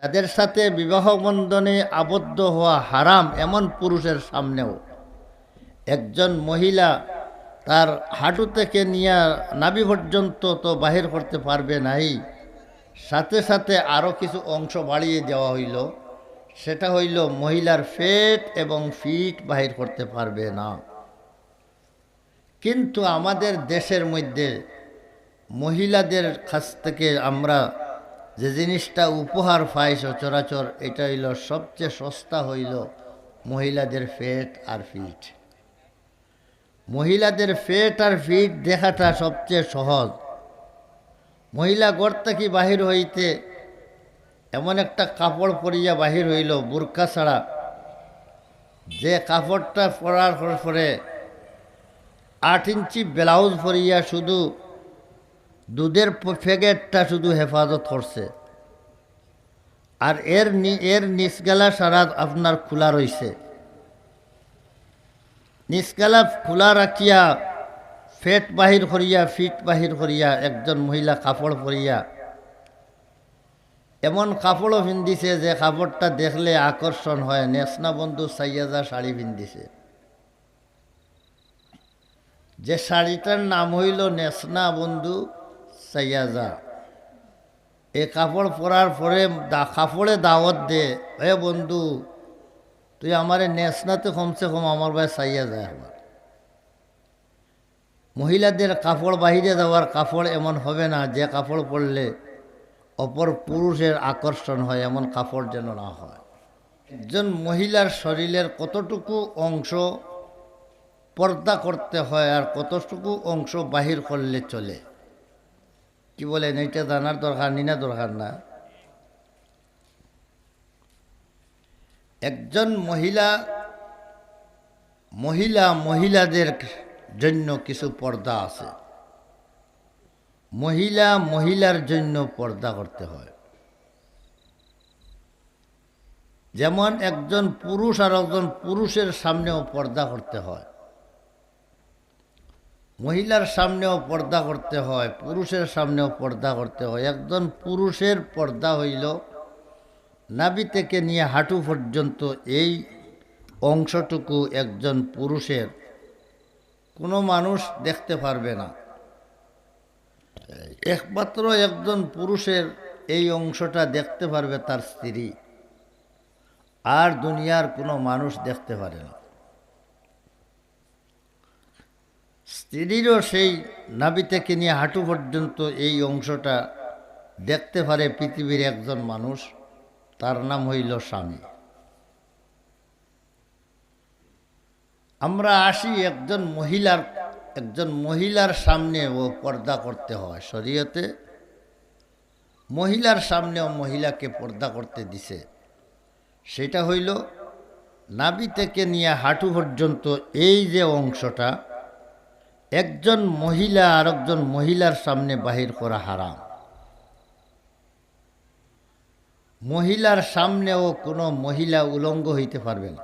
তাদের সাথে বিবাহ বন্ধনে আবদ্ধ হওয়া হারাম এমন পুরুষের সামনেও একজন মহিলা তার হাঁটু থেকে নিয়ে নাভি পর্যন্ত তো বাহির করতে পারবে নাই, সাথে সাথে আরও কিছু অংশ বাড়িয়ে দেওয়া হইল, সেটা হইল মহিলার পেট এবং ফিট বাহির করতে পারবে না। কিন্তু আমাদের দেশের মধ্যে মহিলাদের কাছ থেকে আমরা যে জিনিসটা উপহার পাই সচরাচর, এটা হইল সবচেয়ে সস্তা হইল মহিলাদের পেট আর ফিট। মহিলাদের পেট আর ফিট দেখাটা সবচেয়ে সহজ। মহিলা ঘর থেকে বাহির হইতে এমন একটা কাপড় পরিয়া বাহির হইল বুরকা ছাড়া, যে কাপড়টা পরার পরে 8 ইঞ্চি ব্লাউজ পরিয়া শুধু দুধের প্যাকেটটা শুধু হেফাজত করছে, আর এর নিচগালা সারা আপনার খোলা রইছে। নিচগালা খোলা রাখিয়া ফেট বাহির করিয়া ফিট বাহির করিয়া একজন মহিলা কাপড় পরিয়া এমন কাপড়ও পিন্ধিছে যে কাপড়টা দেখলে আকর্ষণ হয়। নেসনা বন্ধু সাইয়াজা শাড়ি পিন্ধিছে, যে শাড়িটার নাম হইল নেসনা বন্ধু সাইয়াজা। এ কাপড় পরার পরে কাপড়ে দাওয়াত দে, এ বন্ধু তুই আমারে নেসনাতে কমসে কম আমার ভাই সাইয়া যায়। আমার মহিলাদের কাপড় বাহিরে যাওয়ার কাপড় এমন হবে না যে কাপড় পরলে অপর পুরুষের আকর্ষণ হয়, এমন কাপড় যেন না হয়। একজন মহিলার শরীরের কতটুকু অংশ পর্দা করতে হয় আর কতটুকু অংশ বাহির করলে চলে, কি বলেন? এইটা জানার দরকার নি না? দরকার না? একজন মহিলাদের জন্য কিছু পর্দা আছে। মহিলার জন্য পর্দা করতে হয়। যেমন একজন পুরুষ আর একজন পুরুষের সামনেও পর্দা করতে হয়, মহিলার সামনেও পর্দা করতে হয়, পুরুষের সামনেও পর্দা করতে হয়। একজন পুরুষের পর্দা হইল নাভি থেকে নিয়ে হাঁটু পর্যন্ত, এই অংশটুকু একজন পুরুষের কোনো মানুষ দেখতে পারবে না। একমাত্র একজন পুরুষের এই অংশটা দেখতে পারবে তার স্ত্রী, আর দুনিয়ার কোনো মানুষ দেখতে পারে না। স্ত্রীরও সেই নাভি থেকে নিয়ে হাঁটু পর্যন্ত এই অংশটা দেখতে পারে পৃথিবীর একজন মানুষ, তার নাম হইল স্বামী। আমরা আসি একজন মহিলার সামনে ও পর্দা করতে হয়। শরীয়তে মহিলার সামনেও মহিলাকে পর্দা করতে দিছে। সেটা হইল নাভি থেকে নিয়ে হাঁটু পর্যন্ত এই যে অংশটা, একজন মহিলা আর একজন মহিলার সামনে বাহির করা হারাম। মহিলার সামনেও কোনো মহিলা উলঙ্গ হইতে পারবে না।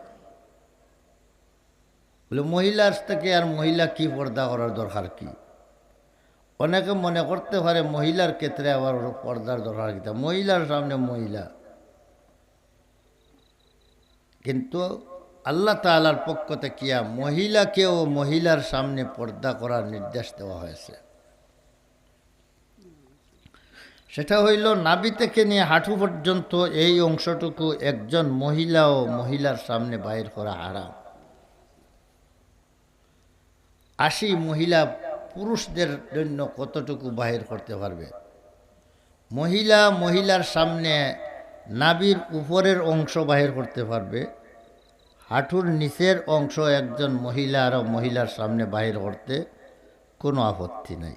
বলে মহিলার থেকে আর মহিলা কি পর্দা করার দরকার কি? অনেকে মনে করতে পারে মহিলার ক্ষেত্রে আবার পর্দার দরকার কি, মহিলার সামনে মহিলা। কিন্তু আল্লাহ তাআলার পক্ষ থেকে মহিলাকেও মহিলার সামনে পর্দা করার নির্দেশ দেওয়া হয়েছে। সেটা হইল নাভি থেকে নিয়ে হাঁটু পর্যন্ত এই অংশটুকু একজন মহিলাও মহিলার সামনে বাহির করা হারাম। আসি মহিলা পুরুষদের জন্য কতটুকু বাহির করতে পারবে। মহিলার সামনে নাভির উপরের অংশ বাহির করতে পারবে, হাঁটুর নিচের অংশ একজন মহিলা আর মহিলার সামনে বাহির করতে কোনো আপত্তি নাই।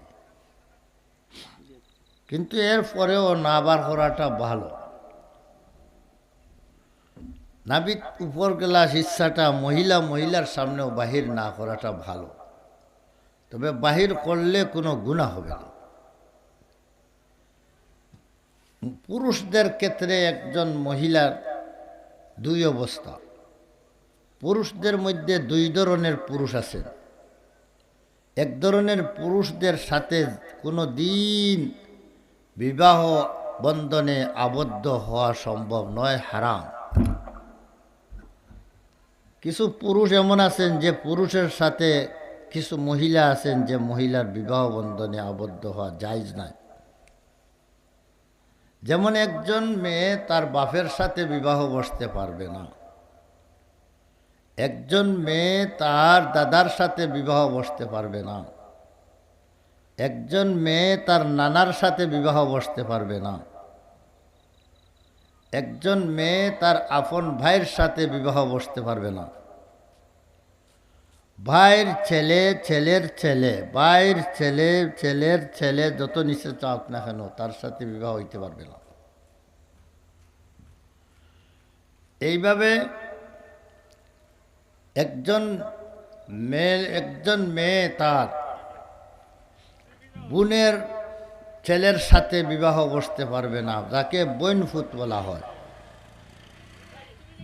কিন্তু এর পরেও না বার করাটা ভালো। নাভির উপর গেলা হিস্সাটা মহিলার সামনেও বাহির না করাটা ভালো, তবে বাহির করলে কোনো গুনাহ হবে না। পুরুষদের ক্ষেত্রে একজন মহিলার দুই অবস্থা। পুরুষদের মধ্যে দুই ধরনের পুরুষ আছে। এক ধরনের পুরুষদের সাথে কোনো দিন বিবাহ বন্ধনে আবদ্ধ হওয়া সম্ভব নয়, হারাম। কিছু পুরুষ এমন আছেন যে পুরুষের সাথে কিছু মহিলা আছেন যে মহিলার বিবাহ বন্ধনে আবদ্ধ হওয়া জায়েজ নয়। যেমন একজন মেয়ে তার বাপের সাথে বিবাহ বসতে পারবে না, একজন মেয়ে তার দাদার সাথে বিবাহ বসতে পারবে না, একজন মেয়ে তার নানার সাথে বিবাহ বসতে পারবে না, একজন মেয়ে তার আপন ভাইয়ের সাথে বিবাহ বসতে পারবে না। ভাইয়ের ছেলে, ছেলের ছেলে, ভাইয়ের ছেলে, ছেলের ছেলে যত নিচে চাক না কেন তার সাথে বিবাহ হইতে পারবে না। এইভাবে একজন মেয়ে তার বোনের ছেলের সাথে বিবাহ বসতে পারবে না, যাকে বইনফুত বলা হয়।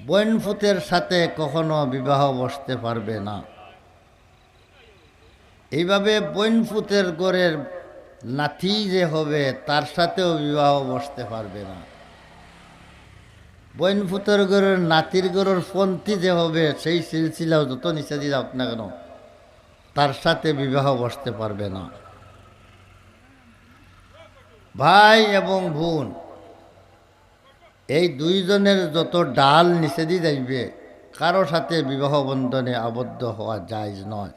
বইনফুতের সাথে কখনো বিবাহ বসতে পারবে না। এইভাবে বইনফুতের গড়ের নাতি যে হবে তার সাথেও বিবাহ বসতে পারবে না। বইনফুতের গড়ের নাতির গড়ের পন্থী যে হবে সেই সিলসিলাও যত নিচে দিয়ে যাক না কেন তার সাথে বিবাহ বসতে পারবে না। ভাই এবং বোন এই দুইজনের যত ডাল নিচে দিয়ে যাইবে কারো সাথে বিবাহ বন্ধনে আবদ্ধ হওয়া জায়েজ নয়।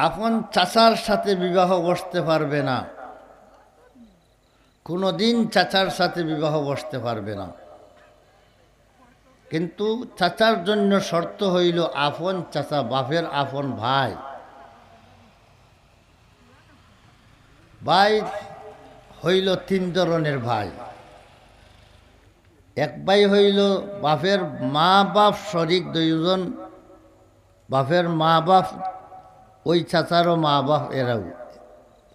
আপন চাচার সাথে বিবাহ বসতে পারবে না, কোনোদিন চাচার সাথে বিবাহ বসতে পারবে না। কিন্তু চাচার জন্য শর্ত হইল আপন চাচা, বাপের আপন ভাই। ভাই হইল তিন ধরনের ভাই। এক ভাই হইল বাপের মা বাপ শরিক দুইজন, বাপের মা বাপ ওই চাচারও মা বাপ এরাও,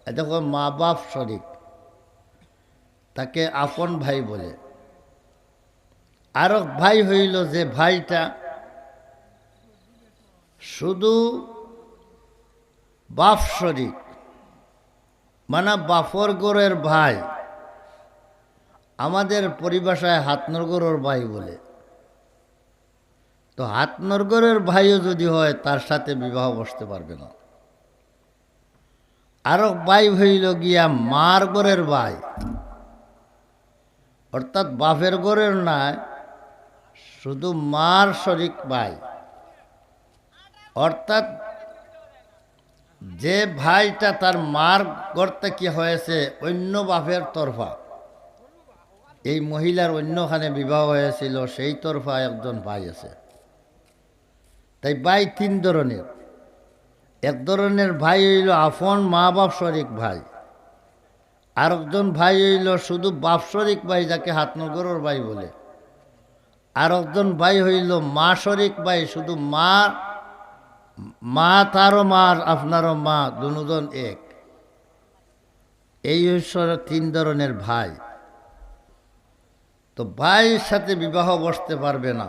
দেখো মা বাপ শরিক, তাকে আপন ভাই বলে। আর এক ভাই হইল যে ভাইটা শুধু বাপ শরিক, মানে বাপর গোরের ভাই, আমাদের পরিভাষায় হাতনগরের ভাই বলে। তো হাতনগরের ভাইও যদি হয় তার সাথে বিবাহ বসতে পারবে না। আরো ভাই হইল গিয়া মার গোরের ভাই, অর্থাৎ বাপের গোরের নয়, শুধু মার শরিক ভাই। অর্থাৎ যে ভাইটা তার মার গড়তে কি হয়েছে অন্য বাপের তরফা, এই মহিলার অন্যখানে বিবাহ হয়েছিল সেই তরফা একজন ভাই আছে। তাই ভাই তিন ধরনের। এক ধরনের ভাই হইল আপন মা বাপ শরিক ভাই, আর একজন ভাই হইল শুধু বাপ শরিক ভাই, যাকে হাতনগরের ভাই বলে। আর একজন ভাই হইল মা শরিক ভাই, শুধু মা তারও মা আপনারও মা, দুজন এক। এই হচ্ছে তিন ধরনের ভাই। তো ভাইয়ের সাথে বিবাহ বসতে পারবে না।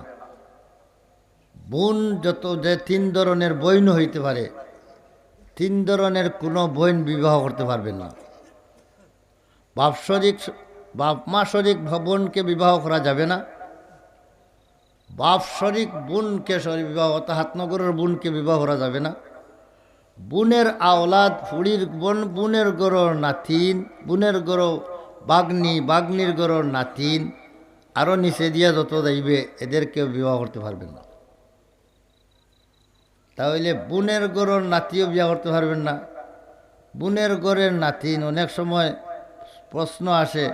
বোন যত যে তিন ধরনের বোন হইতে পারে, তিন ধরনের কোনো বোন বিবাহ করতে পারবে না। বাপ মা শরিক বোনকে বিবাহ করা যাবে না, বাপ শরিক বোনকে বিবাহ, হাতনগরের বোনকে বিবাহ করা যাবে না। বোনের আওলাদ, ফুড়ির বোন, বোনের গরর নাতিন, বোনের গরো বাগ্নি, বাগ্নির গরর নাতিন, আরও নিচে দিয়া যত যাইবে এদেরকেও বিবাহ করতে পারবেন না। তাহলে বোনের গরর নাতিও বিবাহ করতে পারবেন না। বোনের গরের নাতিন, অনেক সময় প্রশ্ন আসে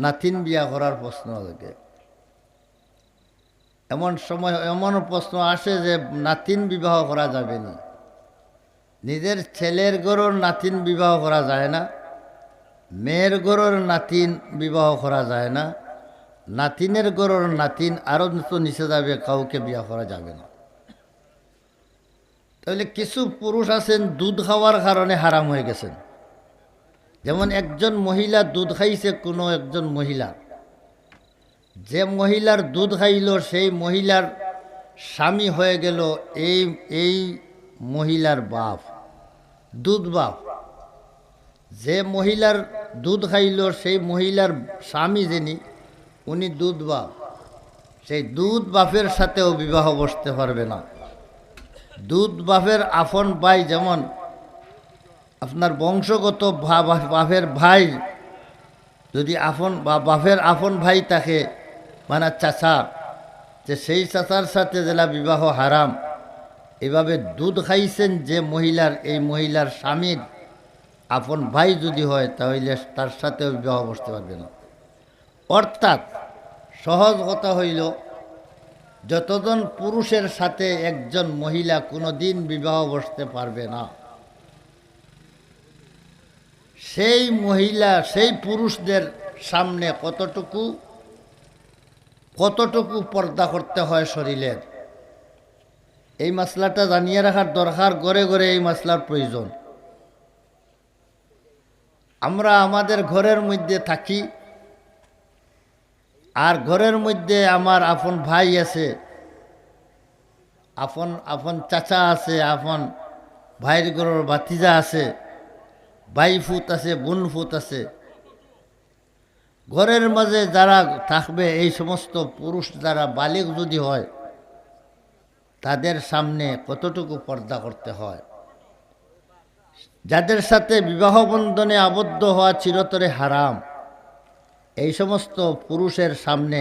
নাতিন বিয়া করার প্রশ্ন থাকে। এমন সময় এমন প্রশ্ন আসে যে নাতিন বিবাহ করা যাবে না। নিজের ছেলের গরর নাতিন বিবাহ করা যায় না, মেয়ের গরর নাতিন বিবাহ করা যায় না, নাতিনের গরর নাতিন আরও তো নিচে যাবে, কাউকে বিয়া করা যাবে না। তাহলে কিছু পুরুষ আছেন দুধ খাওয়ার কারণে হারাম হয়ে গেছেন। যেমন একজন মহিলা দুধ খাইছে, কোনো একজন মহিলা, যে মহিলার দুধ খাইল সেই মহিলার স্বামী হয়ে গেল এই মহিলার বাপ, দুধ বাপ। যে মহিলার দুধ খাইল সেই মহিলার স্বামী যিনি উনি দুধ বাপ, সেই দুধ বাপের সাথেও বিবাহ বসতে পারবে না। দুধ বাপের আপন ভাই, যেমন আপনার বংশগত বাপের ভাই যদি আপন বা বাপের আপন ভাই থাকে মানে চাচা, যে সেই চাচার সাথে জেলা বিবাহ হারাম। এভাবে দুধ খাইছেন যে মহিলার, এই মহিলার স্বামীর আপন ভাই যদি হয় তাহলে তার সাথেও বিবাহ বসতে পারবে না। অর্থাৎ সহজ কথা হইল, যতজন পুরুষের সাথে একজন মহিলা কোনো দিন বিবাহ বসতে পারবে না, সেই মহিলা সেই পুরুষদের সামনে কতটুকু পর্দা করতে হয় শরীরের, এই মাসলাটা জানিয়ে রাখার দরকার। ঘরে ঘরে এই মাসলার প্রয়োজন। আমরা আমাদের ঘরের মধ্যে থাকি, আর ঘরের মধ্যে আমার আপন ভাই আছে, আপন চাচা আছে, আপন ভাইয়ের ঘরের ভাতিজা আছে, ভাই ফুত আছে, বোন ফুত আছে। ঘরের মাঝে যারা থাকবে এই সমস্ত পুরুষ যারা বালিগ যদি হয়, তাদের সামনে কতটুকু পর্দা করতে হয়। যাদের সাথে বিবাহ বন্ধনে আবদ্ধ হওয়া চিরতরে হারাম, এই সমস্ত পুরুষের সামনে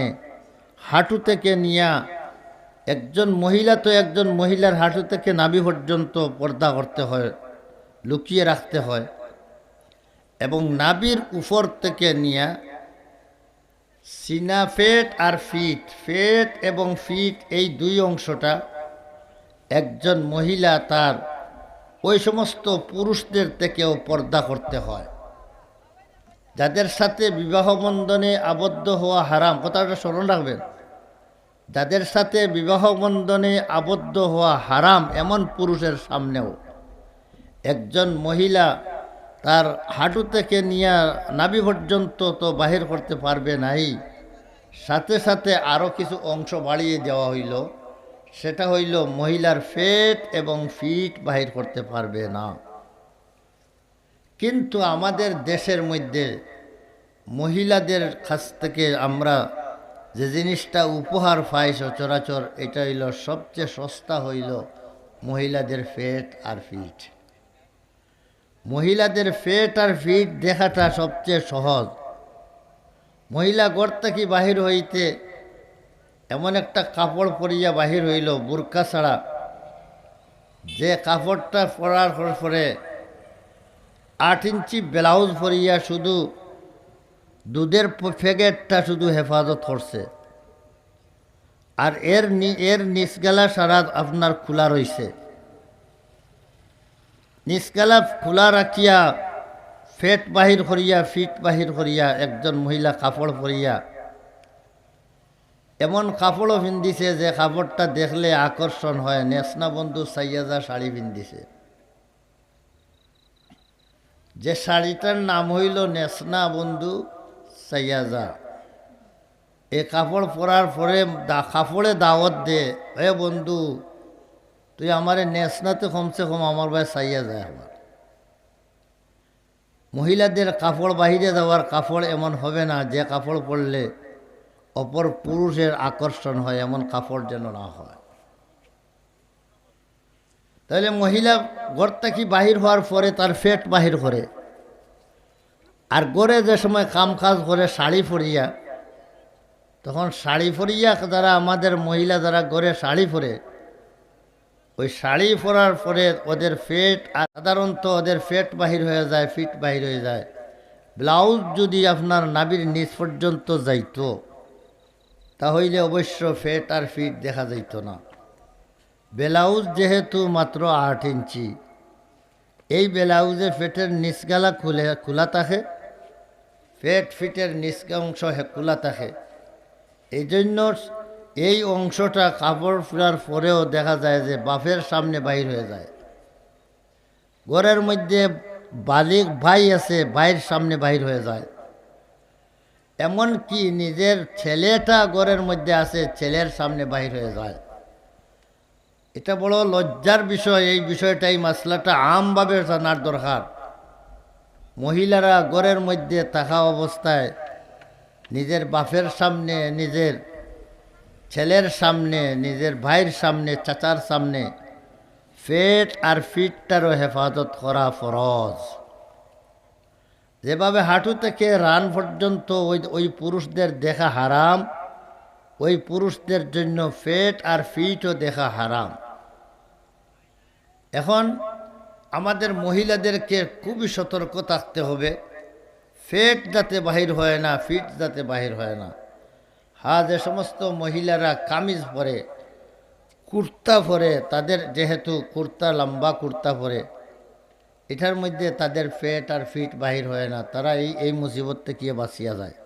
হাঁটু থেকে নিয়ে, একজন মহিলা তো একজন মহিলার হাঁটু থেকে নাভি পর্যন্ত পর্দা করতে হয়, লুকিয়ে রাখতে হয়। এবং নাভির উপর থেকে নিয়ে সিনা ফেট আর ফেট এবং ফিট, এই দুই অংশটা একজন মহিলা তার ওই সমস্ত পুরুষদের থেকেও পর্দা করতে হয়। যাদের সাথে বিবাহ বন্ধনে আবদ্ধ হওয়া হারাম, কথাটা স্মরণ রাখবেন, যাদের সাথে বিবাহ বন্ধনে আবদ্ধ হওয়া হারাম এমন পুরুষের সামনেও একজন মহিলা তার হাঁটু থেকে নিয়ে নাভি পর্যন্ত তো বাহির করতে পারবে নাই, সাথে সাথে আরও কিছু অংশ বাড়িয়ে দেওয়া হইল, সেটা হইল মহিলার ফেট এবং ফিট বাহির করতে পারবে না। কিন্তু আমাদের দেশের মধ্যে মহিলাদের কাছ থেকে আমরা যে জিনিসটা উপহার পাই সচরাচর, এটা হইল সবচেয়ে সস্তা হইল মহিলাদের ফেট আর ফিট। মহিলাদের ফেট আর ফিট দেখাটা সবচেয়ে সহজ। মহিলা ঘর থেকে বাহির হইতে এমন একটা কাপড় পরিয়া বাহির হইল, বুরকা ছাড়া, যে কাপড়টা পরার পরে 8 ইঞ্চি ব্লাউজ পরিয়া শুধু দুধের প্যাকেটটা শুধু হেফাজত করছে, আর এর নিচগালা সারা আপনার খোলা রইছে। নিচগালা খোলা রাখিয়া ফেট বাহির করিয়া ফিট বাহির করিয়া একজন মহিলা কাপড় পরিয়া এমন কাপড়ও পিন্ধিছে যে কাপড়টা দেখলে আকর্ষণ হয়। নেসনা বন্ধু সাইয়াজা শাড়ি পিন্ধিছে, যে শাড়িটার নাম হইল নেসনা বন্ধু সাইয়াজা। এই কাপড় পরার পরে কাপড়ে দাওয়াত দে, এ বন্ধু তুই আমারে নেসনাতে কমসে কম আমার ভাই সাইয়া যায়। আমার মহিলাদের কাপড় বাহিরে যাওয়ার কাপড় এমন হবে না যে কাপড় পরলে অপর পুরুষের আকর্ষণ হয়, এমন কাপড় যেন না হয়। তাহলে মহিলা ঘর থেকে বাহির হওয়ার পরে তার ফেট বাহির করে, আর গড়ে যে সময় কাম কাজ করে শাড়ি পরিয়া, তখন শাড়ি পরিয়া যারা আমাদের মহিলা যারা গড়ে শাড়ি পরে, ওই শাড়ি পরার পরে ওদের ফেট, আর সাধারণত ওদের ফেট বাহির হয়ে যায়, ফিট বাহির হয়ে যায়। ব্লাউজ যদি আপনার নাভির নিচ পর্যন্ত যাইতো তাহলে অবশ্য ফেট আর ফিট দেখা যাইত না। ব্লাউজ যেহেতু মাত্র 8 ইঞ্চি, এই ব্লাউজে ফেটের নিচগালা খোলা থাকে, ফিটের নিচ অংশ খোলা থাকে। এই জন্য এই অংশটা কাপড় পরার পরেও দেখা যায় যে বাপের সামনে বাহির হয়ে যায়। ঘরের মধ্যে বালিক ভাই আছে, ভাইয়ের সামনে বাহির হয়ে যায়। এমন কি নিজের ছেলেটা ঘরের মধ্যে আছে, ছেলের সামনে বাহির হয়ে যায়। এটা বড় লজ্জার বিষয়। এই বিষয়টা, এই মাসলাটা আমভাবে জানার দরকার। মহিলারা ঘরের মধ্যে থাকা অবস্থায় নিজের বাপের সামনে, নিজের ছেলের সামনে, নিজের ভাইয়ের সামনে, চাচার সামনে পেট আর ফিটটারও হেফাজত করা ফরজ। যেভাবে হাঁটু থেকে রান পর্যন্ত ওই পুরুষদের দেখা হারাম, ওই পুরুষদের জন্য পেট আর ফিটও দেখা হারাম। এখন আমাদের মহিলাদেরকে খুবই সতর্ক থাকতে হবে, পেট যাতে বাহির হয় না, ফিট যাতে বাহির হয় না। হ্যাঁ, যে সমস্ত মহিলারা কামিজ পরে, কুর্তা পরে, তাদের যেহেতু কুর্তা লম্বা কুর্তা পরে, এটার মধ্যে তাদের পেট আর ফিট বাহির হয় না, তারা এই মুসিবত থেকে বাঁচিয়া যায়।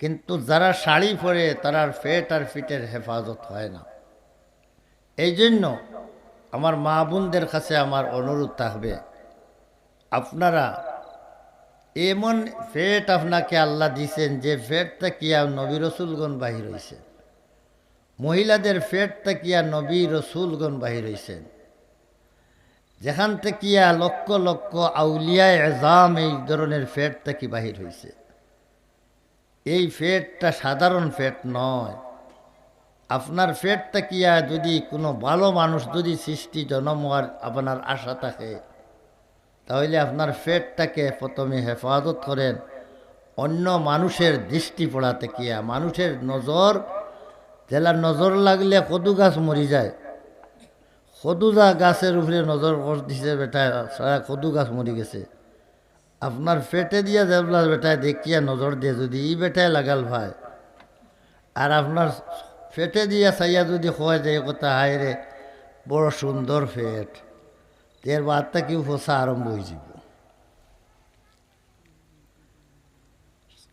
কিন্তু যারা শাড়ি পরে তারা পেট আর ফিটের হেফাজত হয় না। এই জন্য আমার মা বোনদের কাছে আমার অনুরোধ থাকবে, আপনারা এমন পেট আপনাকে আল্লাহ দিয়েছেন যে পেট তাকিয়া নবী রসুলগণ বাহির হয়েছে, মহিলাদের পেট তাকিয়া নবী রসুলগণ বাহির হয়েছেন, যেখান থেকিয়া লক্ষ লক্ষ আউলিয়ায় এজাম এই ধরনের পেট থেকে বাহির হয়েছে। এই পেটটা সাধারণ পেট নয়। আপনার পেট তাকিয়া যদি কোনো ভালো মানুষ যদি সৃষ্টি জন্ম হওয়ার আপনার আশা থাকে, তাহলে আপনার পেটটাকে প্রথমে হেফাজত করেন অন্য মানুষের দৃষ্টি পড়াতে কিয়া। মানুষের নজর, জেলার নজর লাগলে কদু গাছ মরি যায়, কদুদা গাছের উপরে নজর দিছে বেটায়, সারা কদু গাছ মরি গেছে। আপনার পেটে দিয়া যাবলা বেটায় দেখিয়া নজর দিয়ে যদি ই বেটায় লাগাল ভাই, আর আপনার পেটে দিয়া চাইয়া যদি খোয়া যায় কথা, হায় রে বড় সুন্দর পেট, এর বাদটা কেউ ফসা আরম্ভ হয়ে যাব।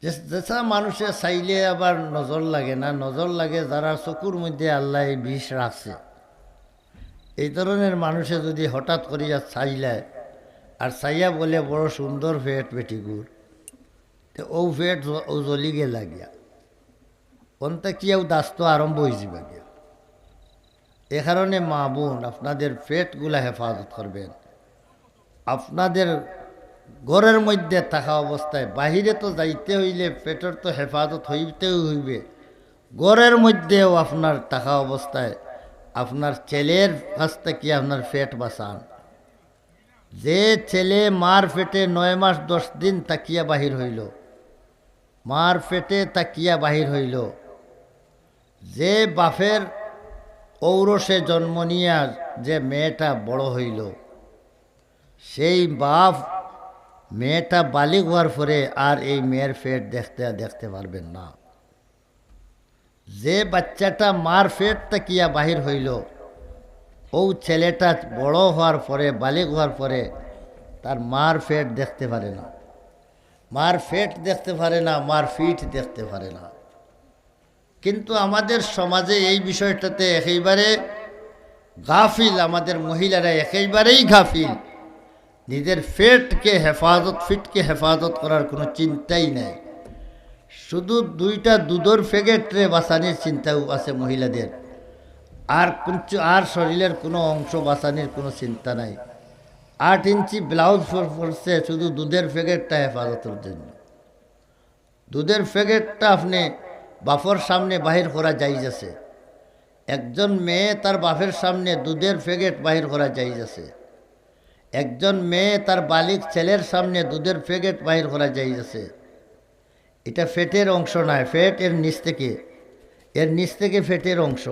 যেসা মানুষের চাইলে আবার নজর লাগে না, নজর লাগে যারা চকুর মধ্যে আল্লাহ বিষ রাখছে। এই ধরনের মানুষে যদি হঠাৎ করিয়া চাইলে আর চাইয়া বলে বড় সুন্দর পেট বেটিগুর, তো ও পেট ও জ্বলি গে লাগিয়া কোনটা কিয়াও দাস্ত আরম্ভ হয়ে যাবে গিয়া। এ কারণে মা বোন আপনাদের পেটগুলা হেফাজত করবেন। আপনাদের ঘরের মধ্যে থাকা অবস্থায়, বাহিরে তো যাইতে হইলে পেটের তো হেফাজত হইতেও হইবে, ঘরের মধ্যেও আপনার থাকা অবস্থায় আপনার ছেলের কাছ থেকে আপনার পেট বাঁচান। যে ছেলে মার পেটে 9 মাস 10 দিন তাকিয়া বাহির হইল, মার পেটে তাকিয়া বাহির হইল, যে বাপের ঔরসে জন্ম নিয়া যে মেয়েটা বড় হইল, সেই বাপ মেয়েটা বালিগ হওয়ার পরে আর এই মেয়ের পেট দেখতে পারবেন না। যে বাচ্চাটা মার পেট তাকিয়া বাহির হইল, ও ছেলেটা বড় হওয়ার পরে, বালিগ হওয়ার পরে তার মার পেট দেখতে পারে না, মার পেট দেখতে পারে না, মার ফিট দেখতে পারে না। কিন্তু আমাদের সমাজে এই বিষয়টাতে একেবারে গাফিল, আমাদের মহিলারা একেবারেই গাফিল। নিজের পেটকে হেফাজত, ফিটকে হেফাজত করার কোনো চিন্তাই নাই। শুধু 2টা দুধের প্যাকেটে বাঁচানির চিন্তাও আছে মহিলাদের, আর শরীরের কোনো অংশ বাঁচানির কোনো চিন্তা নাই। 8 ইঞ্চি ব্লাউজ পরছে শুধু দুধের প্যাকেটটা হেফাজতের জন্য। দুধের প্যাকেটটা আপনি বাপের সামনে বাহির করা যাইজ আছে, একজন মেয়ে তার বাপের সামনে দুধের প্যাকেট বাহির করা যাইজ আছে, একজন মেয়ে তার বালিক ছেলের সামনে দুধের প্যাকেট বাহির করা যাইজ আছে। এটা ফেটের অংশ নয়, ফেট এর নিচ থেকে ফেটের অংশ,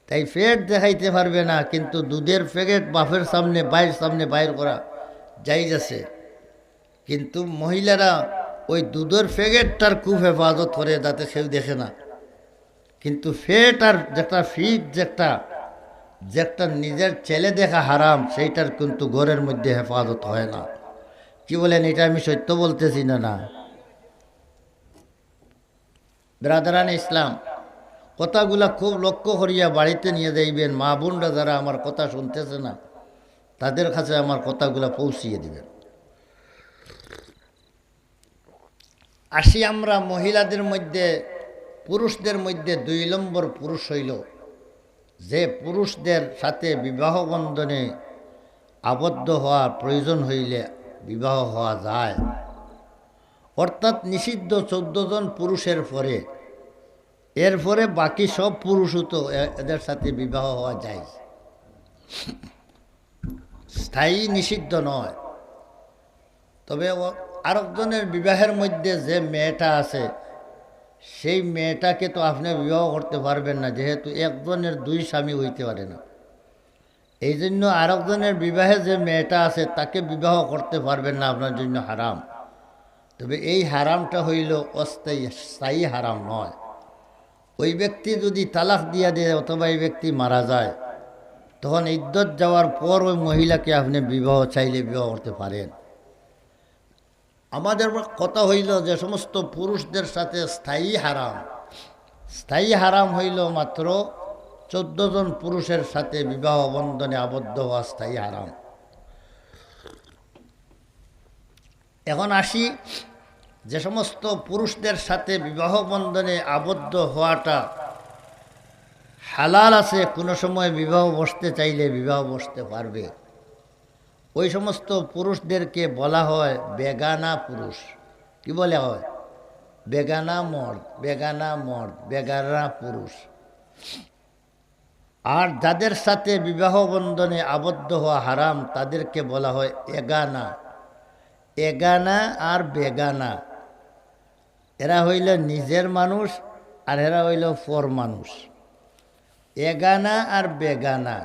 তাই ফেট দেখাইতে পারবে না, কিন্তু দুধের প্যাকেট বাপের সামনে বাইর করা যাইজ আছে। কিন্তু মহিলারা ওই দুধের প্যাকেটটার খুব হেফাজত করে, যাতে কেউ দেখে না। কিন্তু ফেট আর যেটা ফিট, যেটা নিজের ছেলে দেখা হারাম, সেইটার কিন্তু ঘরের মধ্যে হেফাজত হয় না। কি বলেন, এটা আমি সত্য বলতেছি না? না ব্রাদারান ইসলাম, কথাগুলা খুব লক্ষ্য করিয়া বাড়িতে নিয়ে যাইবেন। মা বোনরা যারা আমার কথা শুনতেছে না, তাদের কাছে আমার কথাগুলা পৌঁছিয়ে দিবেন। আসি আমরা মহিলাদের মধ্যে, পুরুষদের মধ্যে 2 নম্বর পুরুষ হইল যে পুরুষদের সাথে বিবাহ বন্ধনে আবদ্ধ হওয়া প্রয়োজন হইলে বিবাহ হওয়া যায়, অর্থাৎ নিষিদ্ধ 14 জন পুরুষের পরে এরপরে বাকি সব পুরুষও তো এদের সাথে বিবাহ হওয়া যায়, স্থায়ী নিষিদ্ধ নয়। তবে আরেকজনের বিবাহের মধ্যে যে মেয়েটা আছে সেই মেয়েটাকে তো আপনি বিবাহ করতে পারবেন না, যেহেতু একজনের 2 স্বামী হইতে পারে না। এই জন্য আরেকজনের বিবাহে যে মেয়েটা আছে তাকে বিবাহ করতে পারবেন না, আপনার জন্য হারাম। তবে এই হারামটা হইল অস্থায়ী, স্থায়ী হারাম নয়। ওই ব্যক্তি যদি তালাক দিয়া দেয় অথবা এই ব্যক্তি মারা যায়, তখন ইদ্যত যাওয়ার পর ওই মহিলাকে আপনি বিবাহ চাইলে বিবাহ করতে পারেন। আমাদের কথা হইল যে সমস্ত পুরুষদের সাথে স্থায়ী হারাম হইল মাত্র 14 জন পুরুষের সাথে বিবাহ বন্ধনে আবদ্ধ হওয়া স্থায়ী হারাম। এখন আসি, যে সমস্ত পুরুষদের সাথে বিবাহ বন্ধনে আবদ্ধ হওয়াটা হালাল আছে, কোনো সময় বিবাহ বসতে চাইলে বিবাহ বসতে পারবে, ওই সমস্ত পুরুষদেরকে বলা হয় বেগানা পুরুষ। কি বলা হয়? বেগানা মর্দ, বেগানা পুরুষ। আর যাদের সাথে বিবাহ বন্ধনে আবদ্ধ হওয়া হারাম তাদেরকে বলা হয় এগানা আর বেগানা। এরা হইল নিজের মানুষ আর এরা হইল পর মানুষ। এগানা আর বেগানা,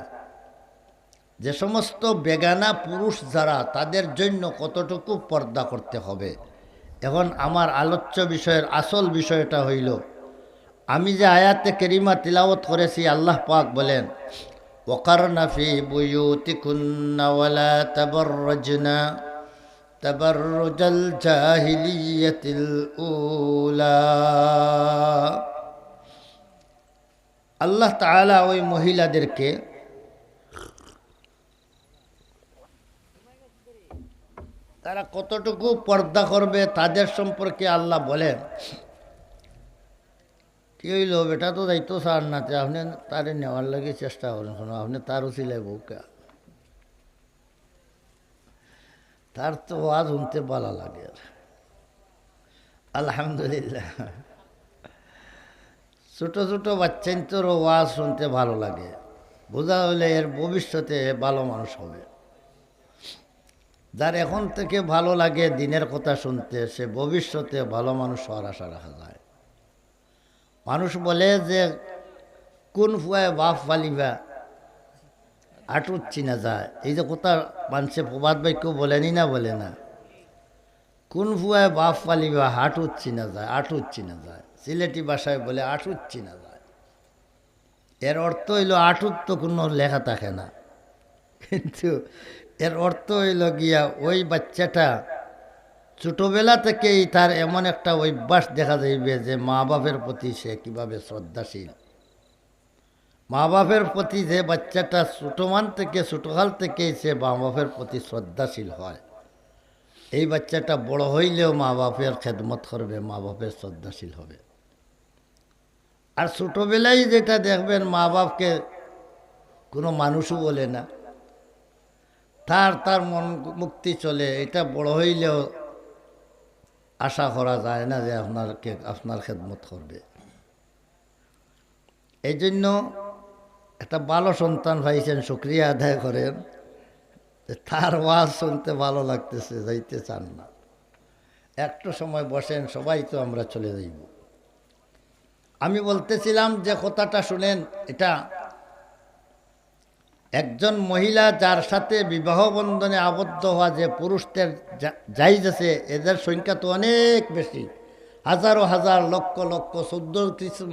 যে সমস্ত বেগানা পুরুষ যারা, তাদের জন্য কতটুকু পর্দা করতে হবে। এখন আমার আলোচ্য বিষয়ের আসল বিষয়টা হইল, আমি যে আয়াতে কেরিমা তিলাওয়াত করেছি, আল্লাহ পাক বলেন ওয়াকারনা ফি বুয়ুতিকুন্না ওয়ালা তাবাররাজনা তাবাররুজাল জাহিলিয়াতিল উলা। আল্লাহ তাআলা ওই মহিলাদেরকে তারা কতটুকু পর্দা করবে তাদের সম্পর্কে আল্লাহ বলেন। কি হইল, বেটা তো দায়িত্ব সার না, আপনি তারে নেওয়ার লাগে চেষ্টা করেন, শোনো আপনি তারও ছিলেন বউকা, তার তো ওয়াজ শুনতে ভালো লাগে। আলহামদুলিল্লাহ, ছোট ছোট বাচ্চাই তোর ওয়াজ শুনতে ভালো লাগে, বোঝা হলে এর ভবিষ্যতে ভালো মানুষ হবে। যার এখন থেকে ভালো লাগে দিনের কথা শুনতে, সে ভবিষ্যতে ভালো মানুষ হওয়ার আশা রাখা যায়। মানুষ বলে যে কোন ফুয়ায় বাপ ফালিবা আটুত চিনা যায়, এই যে কথা মানুষে প্রবাদ বাক্য বলেনি না, বলে না, কোন ফুয়ায় বাপ ফালিবা হাটুত চিনা যায়। সিলেটি ভাষায় বলে আটুত চিনা যায়। এর অর্থ হইল আটুত তো কোনো লেখা থাকে না, কিন্তু এর অর্থ হইল গিয়া ওই বাচ্চাটা ছোটোবেলা থেকেই তার এমন একটা অভ্যাস দেখা যাইবে যে মা বাপের প্রতি সে কীভাবে শ্রদ্ধাশীল। মা বাপের প্রতি যে বাচ্চাটা ছোটোকাল থেকেই সে মা বাপের প্রতি শ্রদ্ধাশীল হয়, এই বাচ্চাটা বড় হইলেও মা বাপের খেদমত করবে, মা বাপের শ্রদ্ধাশীল হবে। আর ছোটোবেলায় যেটা দেখবেন মা বাপকে কোনো মানুষও বলে না, তার মন মুক্তি চলে, এটা বড় হইলেও আশা করা যায় না যে আপনার খেদমত করবে। এই জন্য একটা ভালো সন্তান পাইছেন, শুকরিয়া আদায় করেন। তার ওয়াজ শুনতে ভালো লাগতেছে, যাইতে চান না, একটু সময় বসেন, সবাই তো আমরা চলে যাইব। আমি বলতেছিলাম যে কথাটা শুনেন, এটা একজন মহিলা যার সাথে বিবাহ বন্ধনে আবদ্ধ হওয়া যে পুরুষদের জায়েজ আছে, এদের সংখ্যা তো অনেক বেশি, হাজারো হাজার লক্ষ লক্ষ 14 কিছু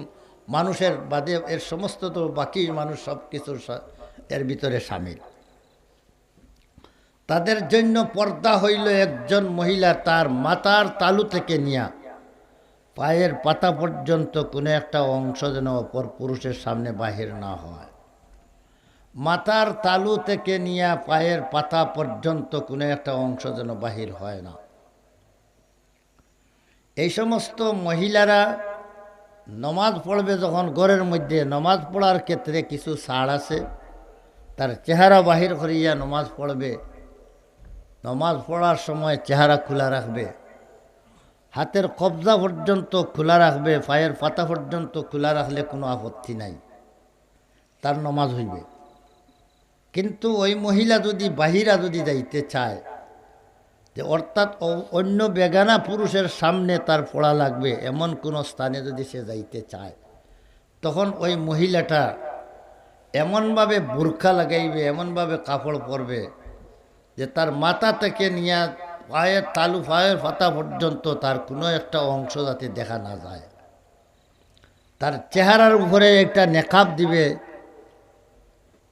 মানুষের বাদে এর সমস্ত তো বাকি মানুষ সব কিছুর এর ভিতরে সামিল। তাদের জন্য পর্দা হইল একজন মহিলা তার মাথার তালু থেকে নিয়া পায়ের পাতা পর্যন্ত কোনো একটা অংশ যেন অপর পুরুষের সামনে বাহির না হয়। মাথার তালু থেকে নিয়ে পায়ের পাতা পর্যন্ত কোনো একটা অংশ যেন বাহির হয় না। এই সমস্ত মহিলারা নমাজ পড়বে যখন ঘরের মধ্যে, নমাজ পড়ার ক্ষেত্রে কিছু ছাড় আছে। তার চেহারা বাহির করিয়া নমাজ পড়বে, নমাজ পড়ার সময় চেহারা খোলা রাখবে, হাতের কবজা পর্যন্ত খোলা রাখবে, পায়ের পাতা পর্যন্ত খোলা রাখলে কোনো আপত্তি নাই, তার নমাজ হইবে। কিন্তু ওই মহিলা যদি বাহিরা যদি যাইতে চায়, যে অর্থাৎ অন্য বেগানা পুরুষের সামনে তার পড়া লাগবে এমন কোনো স্থানে যদি সে যাইতে চায়, তখন ওই মহিলাটা এমনভাবে বোরখা লাগাইবে, এমনভাবে কাপড় পরবে যে তার মাথা থেকে নিয়ে পায়ের তালু, পায়ের পাতা পর্যন্ত তার কোনো একটা অংশ যাতে দেখা না যায়। তার চেহারার উপরে একটা নেকাব দিবে,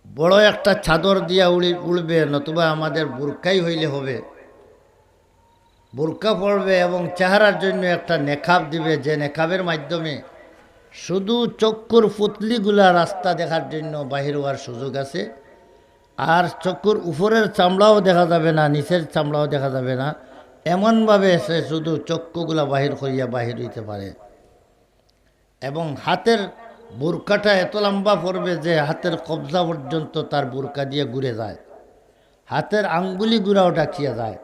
বড় একটা চাদর দিয়া উড়বে, নতুবা আমাদের বোরকাই হইলে হবে, বোরকা পরবে এবং চেহারার জন্য একটা নেকাব দিবে, যে নেকাবের মাধ্যমে শুধু চক্ষুর পুতলিগুলা রাস্তা দেখার জন্য বাহির হওয়ার সুযোগ আছে, আর চক্ষুর উপরের চামড়াও দেখা যাবে না, নিচের চামড়াও দেখা যাবে না, এমনভাবে সে শুধু চক্ষুগুলা বাহির করিয়া বাহির হইতে পারে। এবং হাতের বোরকাটা এত লম্বা পড়বে যে হাতের কবজা পর্যন্ত তার বোরকা দিয়ে ঘুরে যায়, হাতের আঙ্গুলিগুলাও ডাকিয়া যায়।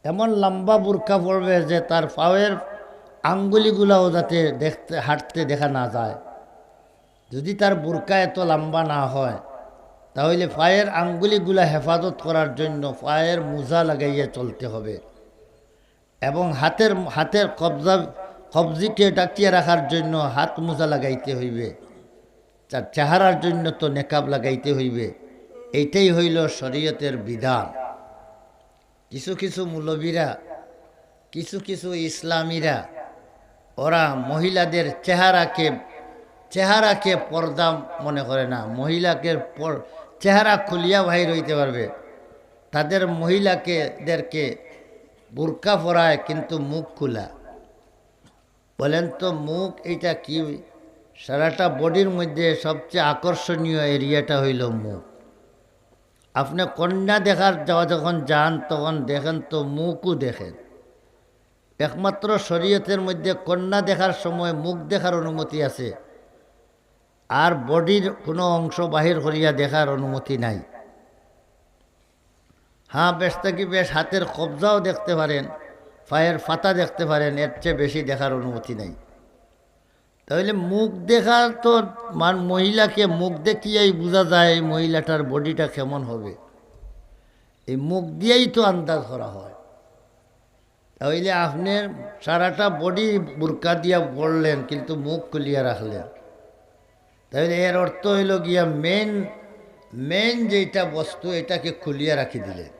এমন লম্বা বোরকা পড়বে যে তার পায়ের আঙ্গুলিগুলাও যাতে দেখতে হাঁটতে দেখা না যায়। যদি তার বোরকা এত লম্বা না হয়, তাহলে পায়ের আঙ্গুলিগুলা হেফাজত করার জন্য পায়ের মোজা লাগাইয়া চলতে হবে, এবং হাতের কবজিকে ডাকিয়ে রাখার জন্য হাত মোজা লাগাইতে হইবে, তার চেহারার জন্য তো নেকাব লাগাইতে হইবে। এইটাই হইল শরীয়তের বিধান। কিছু কিছু মৌলবীরা, কিছু কিছু ইসলামীরা, ওরা মহিলাদের চেহারাকে পর্দা মনে করে না, মহিলাকে চেহারা খুলিয়া বাহির হইতে পারবে, তাদের মহিলাদেরকে বোরকা পরায় কিন্তু মুখ খোলা। বলেন তো মুখ এইটা কি? সারাটা বডির মধ্যে সবচেয়ে আকর্ষণীয় এরিয়াটা হইল মুখ। আপনি কন্যা দেখার যখন যান তখন দেখেন তো মুখও দেখেন। একমাত্র শরীয়তের মধ্যে কন্যা দেখার সময় মুখ দেখার অনুমতি আছে, আর বডির কোনো অংশ বাহির করিয়া দেখার অনুমতি নাই। হ্যাঁ, বেশ থেকে বেশ হাতের কবজাও দেখতে পারেন, পায়ের পাতা দেখতে পারেন, এর চেয়ে বেশি দেখার অনুমতি নাই। তাহলে মুখ দেখা তো মহিলাকে মুখ দেখিয়াই বোঝা যায় এই মহিলাটার বডিটা কেমন হবে, এই মুখ দিয়েই তো আন্দাজ করা হয়। তাহলে আপনার সারাটা বডি বোরকা দিয়া পড়লেন কিন্তু মুখ খুলিয়া রাখলেন, তাহলে এর অর্থ হইল গিয়া মেন যেটা বস্তু এটাকে খুলিয়া রাখি দিলেন।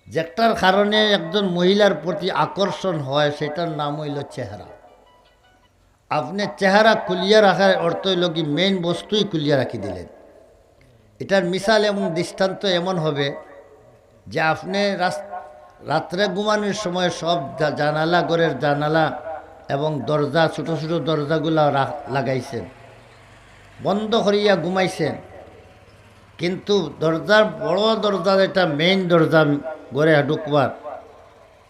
যেটার কারণে একজন মহিলার প্রতি আকর্ষণ হয় সেটার নাম হইল চেহারা। আপনি চেহারা খুলিয়া রাখার অর্থ হইল কি মেন বস্তুই খুলিয়া রাখি দিলেন। এটার মিসাল এবং দৃষ্টান্ত এমন হবে যে আপনি রাত্রে ঘুমানোর সময় সব জানালা, ঘরের জানালা এবং দরজা, ছোটো ছোটো দরজাগুলা লাগাইছেন, বন্ধ করিয়া ঘুমাইছেন, কিন্তু দরজার বড় দরজা যেটা মেইন দরজা ঘরে ঢুকবার,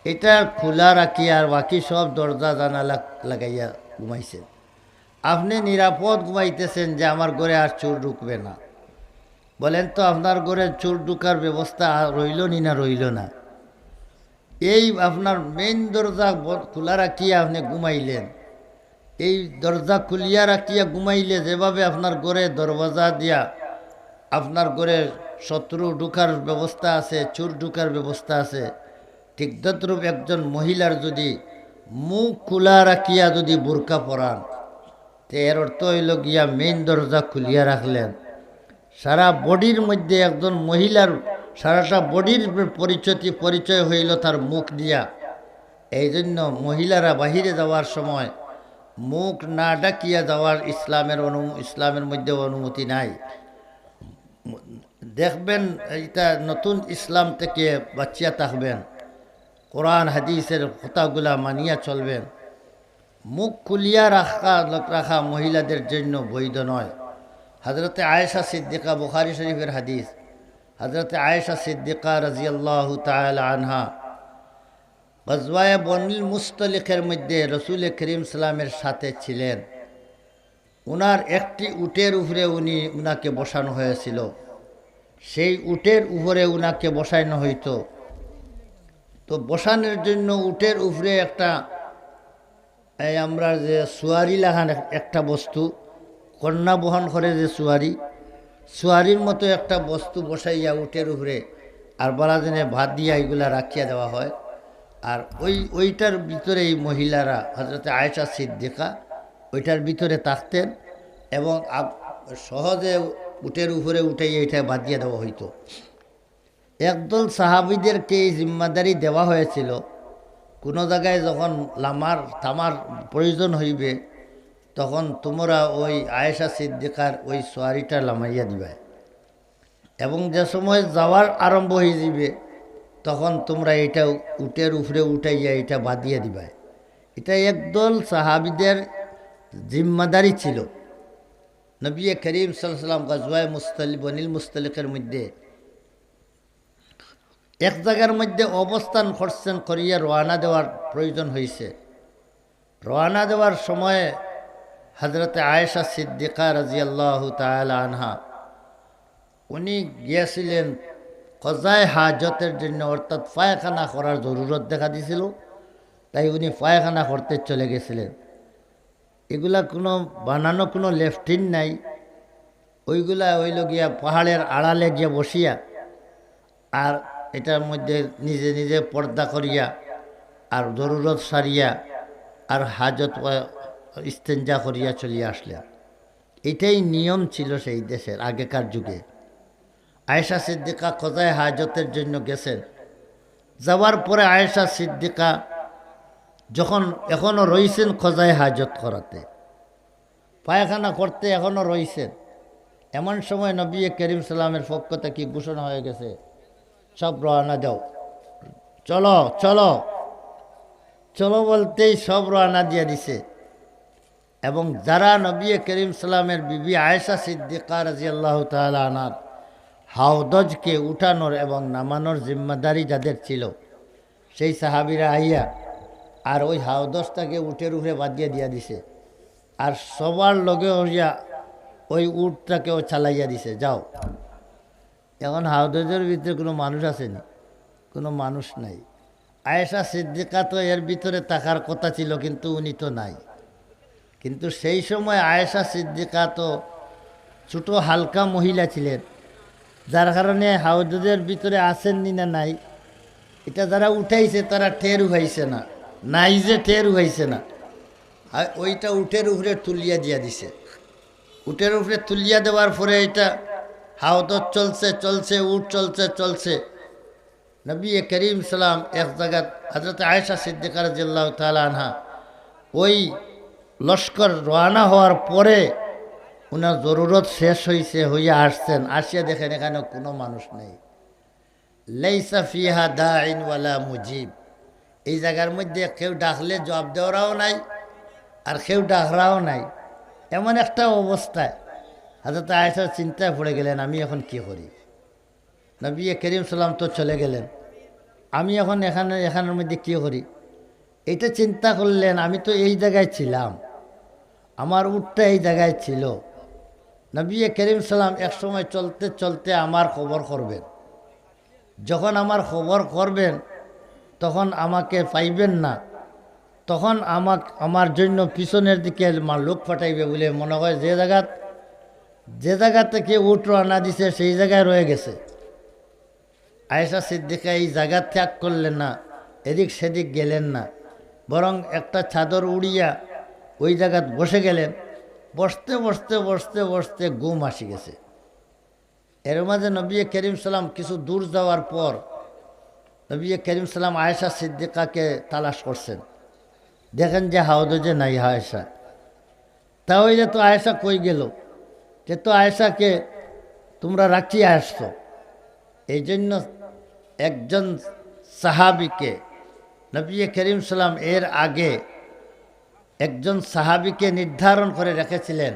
এটা খোলা রাখি আর বাকি সব দরজা জানালা লাগাইয়া ঘুমাইছেন। আপনি নিরাপদ ঘুমাইতেছেন যে আমার ঘরে আর চোর ঢুকবে না। বলেন তো আপনার ঘরে চোর ঢুকার ব্যবস্থা রইল নি না রইল না? এই আপনার মেইন দরজা খোলা রাখিয়া আপনি ঘুমাইলেন, এই দরজা খুলিয়া রাখিয়া ঘুমাইলে যেভাবে আপনার ঘরে দরওয়াজা দিয়া আপনার ঘরে শত্রু ঢুকার ব্যবস্থা আছে, চোর ঢুকার ব্যবস্থা আছে, ঠিক তদ্রূপ একজন মহিলার যদি মুখ খোলা রাখিয়া যদি বোরকা পরান, তো এর অর্থ হইল গিয়া মেইন দরজা খুলিয়া রাখলেন। সারা বডির মধ্যে একজন মহিলার সারাটা বডির পরিচয় হইল তার মুখ দিয়া। এই জন্য মহিলারা বাহিরে যাওয়ার সময় মুখ না ডাকিয়া যাওয়ার ইসলামের মধ্যে অনুমতি নাই। দেখবেন এটা নতুন ইসলাম থেকে বাঁচিয়া থাকবেন, কোরআন হাদিসের কথাগুলা মানিয়া চলবেন। মুখ খুলিয়া রাখা মহিলাদের জন্য বৈধ নয়। হযরতে আয়েশা সিদ্দিকা, বুখারী শরীফের হাদিস, হযরতে আয়েশা সিদ্দিকা রাদিয়াল্লাহু তাআলা আনহা গজওয়ায়ে বনিল মুস্তলিকের মধ্যে রসুল করিম সাল্লামের সাথে ছিলেন। উনার একটি উটের উপরে উনাকে বসানো হয়েছিল। সেই উটের উপরে উনাকে বসানো হইতো। তো বসানোর জন্য উটের উপরে একটা এই আমরা যে সুয়ারি লাগান একটা বস্তু, কন্যা বহন করে যে সুয়ারির মতো একটা বস্তু বসাইয়া উটের উপরে আর বারাদিনে ভাত দিয়া এগুলা রাখিয়া দেওয়া হয়। আর ওইটার ভিতরে এই মহিলারা হযরত আয়েশা সিদ্দিকা ওইটার ভিতরে থাকতেন এবং সহজে উটের উপরে উঠে এইটা বাঁধিয়ে দেওয়া হইতো। একদল সাহাবীদেরকে এই জিম্মাদারি দেওয়া হয়েছিল, কোনো জায়গায় যখন থামার প্রয়োজন হইবে তখন তোমরা ওই আয়েশা সিদ্দিকার ওই সোয়ারিটা লামাইয়া দিবে, এবং যে সময় যাওয়ার আরম্ভ হয়ে যাবে তখন তোমরা এটা উটের উপরে উঠাইয়া এটা বাঁধিয়ে দিবে। এটা একদল সাহাবীদের জিম্মাদারি ছিল। নবী করিম সাল্লাল্লাহু আলাইহি ওয়াসাল্লাম গাজওয়ায়ে বনিল মুস্তালিকের মধ্যে এক জায়গার মধ্যে অবস্থান করছেন, করিয়া রওনা দেওয়ার প্রয়োজন হয়েছে। রওনা দেওয়ার সময়ে হযরতে আয়েশা সিদ্দিকা রাদিয়াল্লাহু তাআলা আনহা উনি গিয়েছিলেন কজায় হাজতের জন্য, অর্থাৎ পায়খানা করার জরুরত দেখা দিয়েছিল, তাই উনি পায়খানা করতে চলে গেছিলেন। এগুলা কোনো বানানো কোনো লেফটিন নাই, ওইগুলা হইল গিয়া পাহাড়ের আড়ালে গিয়ে বসিয়া আর এটার মধ্যে নিজে নিজে পর্দা করিয়া আর জরুরত সারিয়া আর হাজত ইস্তেঞ্জা করিয়া চলিয়া আসলেন। এটাই নিয়ম ছিল সেই দেশের আগেকার যুগে। আয়েশা সিদ্দিকা কজায় হাজতের জন্য গেছেন। যাওয়ার পরে আয়েশা সিদ্দিকা যখন এখনও রয়েছেন কজায় হাজত করাতে, পায়খানা করতে এখনও রয়েছেন, এমন সময় নবী করিম সাল্লামের পক্ষ থেকে ঘোষণা হয়ে গেছে, সব রওনা দাও, চলো চলো চলো বলতেই সব রওনা দিয়ে দিছে। এবং যারা নবী করিম সাল্লামের বিবি আয়েশা সিদ্দিকা রাদিয়াল্লাহু তাআলা আনহার হাওদজকে উঠানোর এবং নামানোর জিম্মাদারি যাদের ছিল, সেই সাহাবীরা আইয়া আর ওই হাওদজটাকে উটের উপরে বাঁধিয়ে দিয়া দিছে, আর সবার লগে হইয়া ওই উটটাকেও চালাইয়া দিছে, যাও। এখন হাওদজের ভিতরে কোনো মানুষ আসেনি, কোনো মানুষ নাই। আয়েশা সিদ্দিকা তো এর ভিতরে থাকার কথা ছিল, কিন্তু উনি তো নাই। কিন্তু সেই সময় আয়েশা সিদ্দিকা তো ছোটো হালকা মহিলা ছিলেন, যার কারণে হাওদজের ভিতরে আসেননি না নাই এটা যারা উঠাইছে তারা টের উঠাইছে না, নাই যে টের উঠাইছে না, ওইটা উটের উপরে তুলিয়া দিয়া দিছে। উটের উপরে তুলিয়া দেওয়ার পরে এটা হাওদজ চলছে চলছে, উট চলছে চলছে। নবী করিম সাল্লাম এক জায়গা হযরত আয়েশা সিদ্দিকা রাদিয়াল্লাহু তাআলা আনহা ওই লস্কর রওনা হওয়ার পরে ওনার জরুরত শেষ হইয়া আসছেন, আসিয়া দেখেন এখানে কোনো মানুষ নেই। লাইসা ফিহা দাইন ওয়ালা মুজিব, এই জায়গার মধ্যে কেউ ডাকলে জবাব দেওয়ারও নাই আর কেউ ডাকরাও নাই, এমন একটা অবস্থায় হযরত আয়েশা চিন্তায় পড়ে গেলেন, আমি এখন কি করি? নবী করিম সাল্লাম তো চলে গেলেন, আমি এখন এখানের মধ্যে কী করি? এটা চিন্তা করলেন, আমি তো এই জায়গায় ছিলাম, আমার উটটা এই জায়গায় ছিল। নবী করিম সাল্লাম একসময় চলতে চলতে আমার খবর করবেন, যখন আমার খবর করবেন তখন আমাকে পাইবেন না, তখন আমার জন্য পিছনের দিকে লোক পাঠাইবে বলে মনে হয় যে জায়গা থেকে উট রওনা দিছে সেই জায়গায় রয়ে গেছে। আয়েশা সিদ্দিকা এই জায়গা ত্যাগ করলেন না, এদিক সেদিক গেলেন না, বরং একটা চাদর উড়িয়া ওই জায়গাত বসে গেলেন। বসতে বসতে বসতে বসতে ঘুম আসি গেছে। এর মাঝে নবী করিম সাল্লাম কিছু দূর যাওয়ার পর নবী করিম সাল্লাম আয়েশা সিদ্দিকাকে তালাশ করছেন, দেখেন যে হাওদজে নাই আয়েশা। তাহলে তো আয়েশা কই গেল? যে তো আয়েশাকে তোমরা রাখিয়ে আসছো। এই জন্য একজন সাহাবিকে নবী করিম সাল্লাম এর আগে একজন সাহাবিকে নির্ধারণ করে রেখেছিলেন,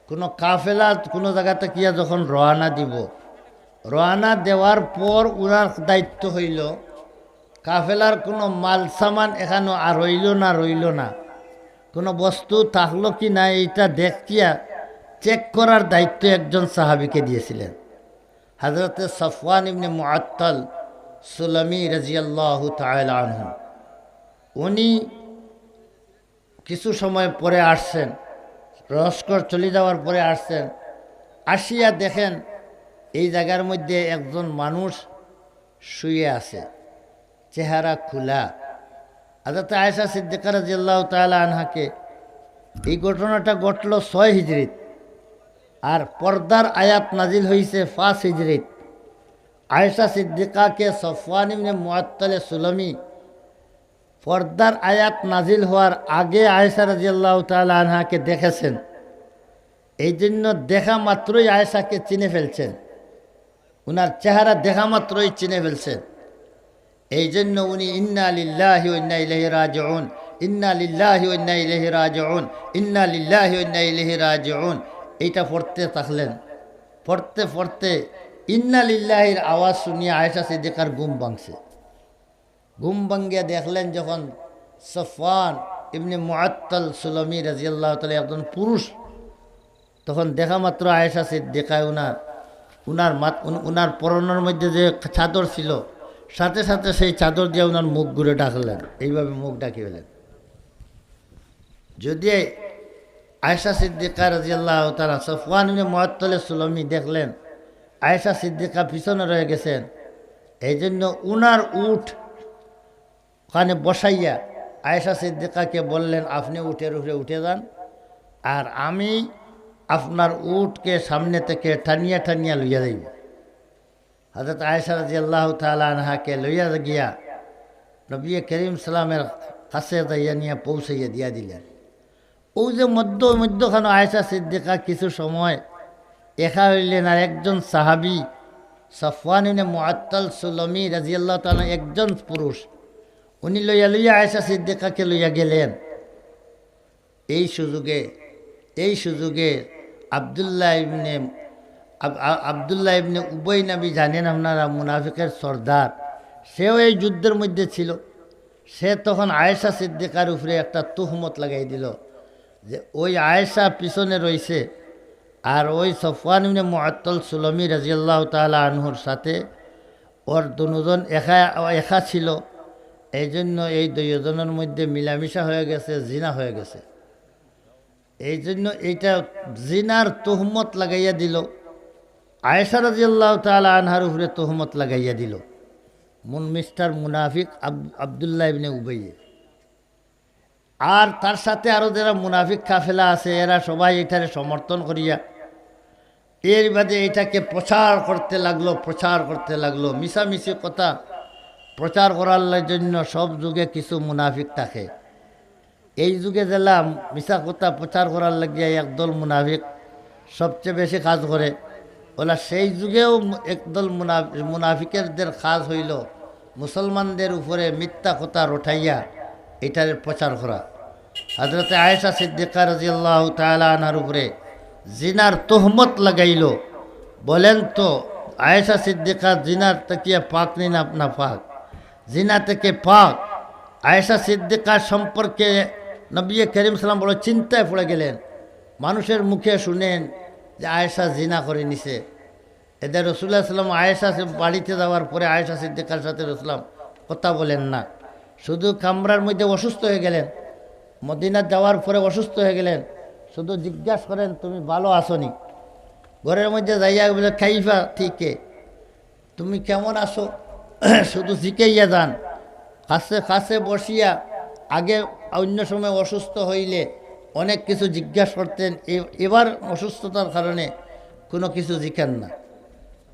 কোনো কাফেলা কোনো জায়গাতে গিয়া যখন রওনা দিব, রওনা দেওয়ার পর ওনার দায়িত্ব হইল কাফেলার কোনো মাল সামান এখানে আর রইল না, কোনো বস্তু থাকলো কি না এইটা দেখিয়া চেক করার দায়িত্ব একজন সাহাবিকে দিয়েছিলেন। হযরতে সফওয়ান ইবনে মুআত্তাল সুলামি রাদিয়াল্লাহু তাআলা আনহু, উনি কিছু সময় পরে আসছেন, লস্কর চলে যাওয়ার পরে আসছেন। আসিয়া দেখেন এই জায়গার মধ্যে একজন মানুষ শুয়ে আছে, চেহারা খোলা। হযরত আয়েশা সিদ্দিকা রাদিয়াল্লাহু তাআলা আনহাকে এই ঘটনাটা ঘটল 6 হিজরিত, আর পর্দার আয়াত নাজিল হয়েছে 5 হিজরিত। আয়েশা সিদ্দিকাকে সফওয়ান ইবনে মুআত্তাল সুলামি পর্দার আয়াত নাজিল হওয়ার আগে আয়েশা রাদিয়াল্লাহু তাআলা আনহাকে দেখেছেন। এই জন্য দেখা মাত্রই আয়েশাকে চিনে ফেলছেন, উনার চেহারা দেখা মাত্রই চিনে ফেলছেন। এই জন্য উনি ইন্না লিল্লাহি ওয়া ইন্না ইলাইহি রাজিউন, ইন্না লিল্লাহি ওয়া ইন্না ইলাইহি রাজিউন, ইন্না লিল্লাহি ওয়া ইন্না ইলাইহি রাজিউন এইটা পড়তে থাকলেন। পড়তে পড়তে ইন্না লিল্লাহির আওয়াজ শুনিয়ে আয়েশা সিদ্দিকার ঘুম ভাঙছে। ঘুম ভাঙ্গিয়া দেখলেন যখন সফওয়ান ইবনে মুআত্তাল সুলামি রাদিয়াল্লাহু তাআলা একজন পুরুষ, তখন দেখা মাত্র আয়েশা সিদ্দিকা উনার পরনের মধ্যে যে চাদর ছিল, সাথে সাথে সেই চাদর দিয়ে উনার মুখ ঘুরে ডাকলেন, এইভাবে মুখ ডাকি ফেলেন। যদি আয়েশা সিদ্দিকা রাদিয়াল্লাহু তাআলা সফওয়ান ইবনে মুআত্তাল সুলামি দেখলেন আয়েশা সিদ্দিকা পিছনে রয়ে গেছেন, এই জন্য উনার উট ওখানে বসাইয়া আয়েশা সিদ্দিকাকে বললেন, আপনি উটের উপরে উঠে যান, আর আমি আপনার উটকে সামনে থেকে টানিয়া টানিয়া লইয়া যাইব। হযরত আয়েশা রাদিয়াল্লাহু তাআলা আনহাকে লইয়া গিয়া নবী করিম সাল্লামের কাছে যাইয়া নিয়ে পৌঁছাইয়া দিয়া দিলেন। ওই যে মধ্যখানে আয়েশা সিদ্দিকা কিছু সময় একা হইলেন, আর একজন সাহাবী সফওয়ান ইবনে মুআত্তাল সুলামি রাদিয়াল্লাহু তাআলা একজন পুরুষ, উনি লইয়া আয়েশা সিদ্দিকাকে লইয়া গেলেন। এই সুযোগে আব্দুল্লাহ ইবনে উবাই নবী, জানেন আপনারা মুনাফিকের সর্দার, সেও এই যুদ্ধের মধ্যে ছিল। সে তখন আয়েশা সিদ্দিকার উপরে একটা তুহমত লাগাই দিল যে ওই আয়েশা পিছনে রয়েছে, আর ওই সফওয়ান ইবনে মুআত্তাল সুলামি রাদিয়াল্লাহু তাআলা আনহুর সাথে ওর দুজন একা ছিল। এই জন্য এই দুজনের মধ্যে মিলামিশা হয়ে গেছে, জিনা হয়ে গেছে। এই জন্য এইটা জিনার তুহমত লাগাইয়া দিল, আয়েশা রাদিয়াল্লাহু তাআলা আনহার উপরে তুহমত লাগাইয়া দিল মিস্টার মুনাফিক আব্দুল্লাহ ইবনে উবাই। আর তার সাথে আরও যারা মুনাফিক কাফেলা আছে, এরা সবাই এটারে সমর্থন করিয়া এর বাদে এটাকে প্রচার করতে লাগলো। মিশামিশি কথা প্রচার করার জন্য সব যুগে কিছু মুনাফিক থাকে। এই যুগে দিলাম মিশা কথা প্রচার করার লাগিয়া একদল মুনাফিক সবচেয়ে বেশি কাজ করে। ওলা সেই যুগেও একদল মুনাফিকেরদের কাজ হইল মুসলমানদের উপরে মিথ্যা কথা রটাইয়া এটার প্রচার করা। হযরতে আয়েশা সিদ্দিকা রাদিয়াল্লাহু তাআলা আনহার উপরে জিনার তুহমত লাগাইল। বলেন তো আয়েশা সিদ্দিকা জিনার থেকে পাক নিন, আপনা পাক, জিনা থেকে পাক। আয়েশা সিদ্দিকার সম্পর্কে নবী করিম সাল্লাম বড় চিন্তায় পড়ে গেলেন। মানুষের মুখে শুনেন যে আয়েশা জিনা করে নিছে। এদের রাসূলুল্লাহ সাল্লাম আয়েশা বাড়িতে যাওয়ার পরে আয়েশা সিদ্দিকার সাথে রাসূলুল্লাহ কথা বলেন না, শুধু কামরার মধ্যে অসুস্থ হয়ে গেলেন। মদিনা যাওয়ার পরে অসুস্থ হয়ে গেলেন, শুধু জিজ্ঞাসা করেন তুমি ভালো আসনি। ঘরের মধ্যে যাইয়া বলে খাইফা ঠিকে, তুমি কেমন আসো, শুধু শিখাইয়া যান। কাছে বসিয়া আগে অন্য সময় অসুস্থ হইলে অনেক কিছু জিজ্ঞাসা করতেন, এবার অসুস্থতার কারণে কোনো কিছু জিজ্ঞান না।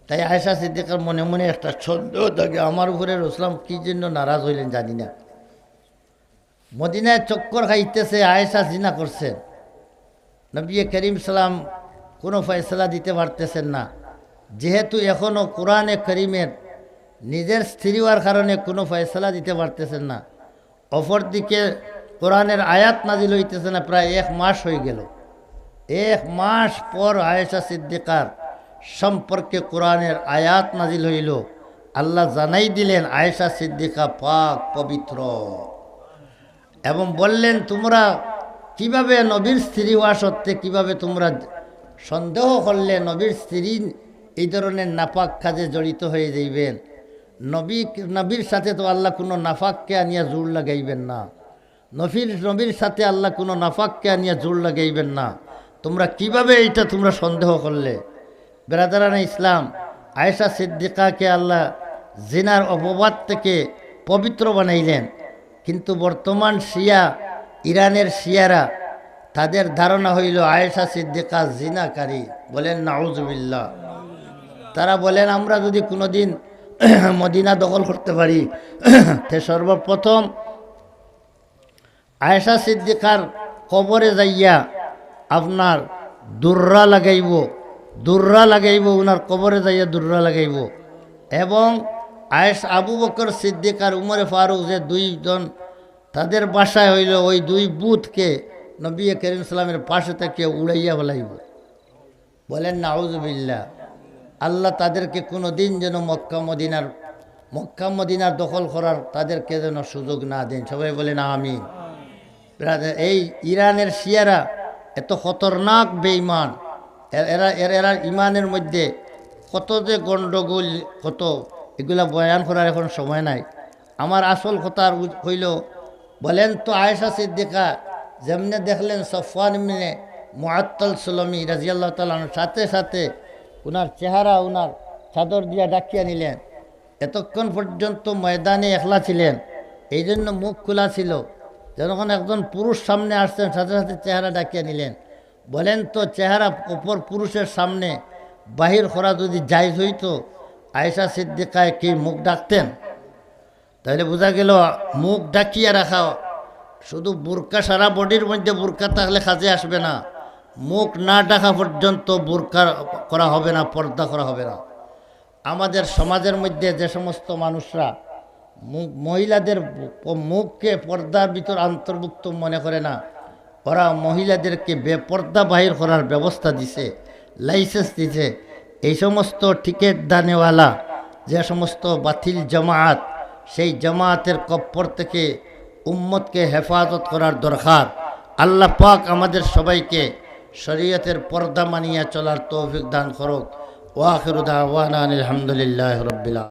তাই আয়েশা সিদ্দিকার মনে মনে একটা সন্দেহ থাকে, আমার উপরে রাসূলুল্লাহ কি জন্য নারাজ হইলেন জানি না। মদিনায় চক্কর খাইতেছে, আয়েশা জিনা করছেন, নবী করিম সাল্লাম কোনো ফয়সালা দিতে পারতেছেন না, যেহেতু এখনও কোরআনে করিমের নিজের স্ত্রী হওয়ার কারণে কোনো ফয়সালা দিতে পারতেছেন না। অপরদিকে কোরআনের আয়াত নাজিল হইতেছে না, প্রায় 1 মাস হয়ে গেল। 1 মাস পর আয়েশা সিদ্দিকার সম্পর্কে কোরআনের আয়াত নাজিল হইল। আল্লাহ জানাই দিলেন আয়েশা সিদ্দিকা পাক পবিত্র, এবং বললেন তোমরা কিভাবে নবীর স্ত্রী হওয়া সত্ত্বে কিভাবে তোমরা সন্দেহ করলে নবীর স্ত্রী এই ধরনের নাপাক কাজে জড়িত হয়ে যাইবেন। নবীর সাথে তো আল্লাহ কোনো নাফাককে আনিয়া জোর লাগাইবেন না। নবীর সাথে আল্লাহ কোনো নাফাককে আনিয়া জোর লাগাইবেন না। তোমরা কিভাবে এইটা তোমরা সন্দেহ করলে? বেরাদারানা ইসলাম, আয়েশা সিদ্দিকাকে আল্লাহ জিনার অপবাদ থেকে পবিত্র বানাইলেন, কিন্তু বর্তমান ইরানের শিয়ারা তাদের ধারণা হইল আয়েশা সিদ্দিকা জিনাকারী। বলেন নাউজুবিল্লাহ। তারা বলেন আমরা যদি কোনোদিন মদিনা দখল করতে পারি তে সর্বপ্রথম আয়েশা সিদ্দিকার কবরে যাইয়া আপনার দুর্রা লাগাইব, ওনার কবরে যাইয়া দুর্রা লাগাইব। এবং আবু বকর সিদ্দিক আর উমরে ফারুক যে দুইজন, তাদের বাসায় হইল ওই দুই বুথকে নবী করিম সাল্লামের পাশে থেকে উড়াইয়া ফেলাইব। বলেন নাউজুবিল্লাহ। আল্লাহ তাদেরকে কোনো দিন যেন মক্কা মদিনার দখল করার তাদেরকে যেন সুযোগ না দেন। সবাই বলেন আমিন। এই ইরানের শিয়ারা এত খতরনাক বেঈমান, এরা ইমানের মধ্যে কত যে গণ্ডগোল, কত এগুলা বয়ান করার এখন সময় নাই। আমার আসল কথা হইল, বলেন তো আয়েশা সিদ্দিকা যেমনে দেখলেন সফওয়ান ইবনে মুআত্তাল সুলামি রাদিয়াল্লাহু তাআলা সাথে সাথে ওনার চেহারা ওনার চাদর দিয়া ডাকিয়া নিলেন। এতক্ষণ পর্যন্ত ময়দানে একলা ছিলেন, এই জন্য মুখ খোলা ছিল। যখন একজন পুরুষ সামনে আসছেন সাথে সাথে চেহারা ডাকিয়া নিলেন। বলেন তো চেহারা অপর পুরুষের সামনে বাহির করা যদি জায়েজ হইতো, আয়েশা সিদ্দিকায় কি মুখ ডাকতেন? তাহলে বোঝা গেল মুখ ডাকিয়া রাখা, শুধু বুরকা, সারা বডির মধ্যে বুরকা থাকলে কাজে আসবে না। মুখ না ডাকা পর্যন্ত বুরকা করা হবে না, পর্দা করা হবে না। আমাদের সমাজের মধ্যে যে সমস্ত মানুষরা মহিলাদের মুখকে পর্দার ভিতর অন্তর্ভুক্ত মনে করে না, ওরা মহিলাদেরকে বেপর্দা বাহির করার ব্যবস্থা দিছে, লাইসেন্স দিছে। এই সমস্ত টিকেট দানেওয়ালা যে সমস্ত বাতিল জামায়াত, সেই জামায়াতের কপ্পর থেকে উম্মতকে হেফাজত করার দরকার। আল্লাহ পাক আমাদের সবাইকে শরীয়তের পর্দা মানিয়া চলার তৌফিক দান করুক। ওয়া আখিরু দাওয়ানা আলহামদুলিল্লাহি রাব্বিল আলামিন।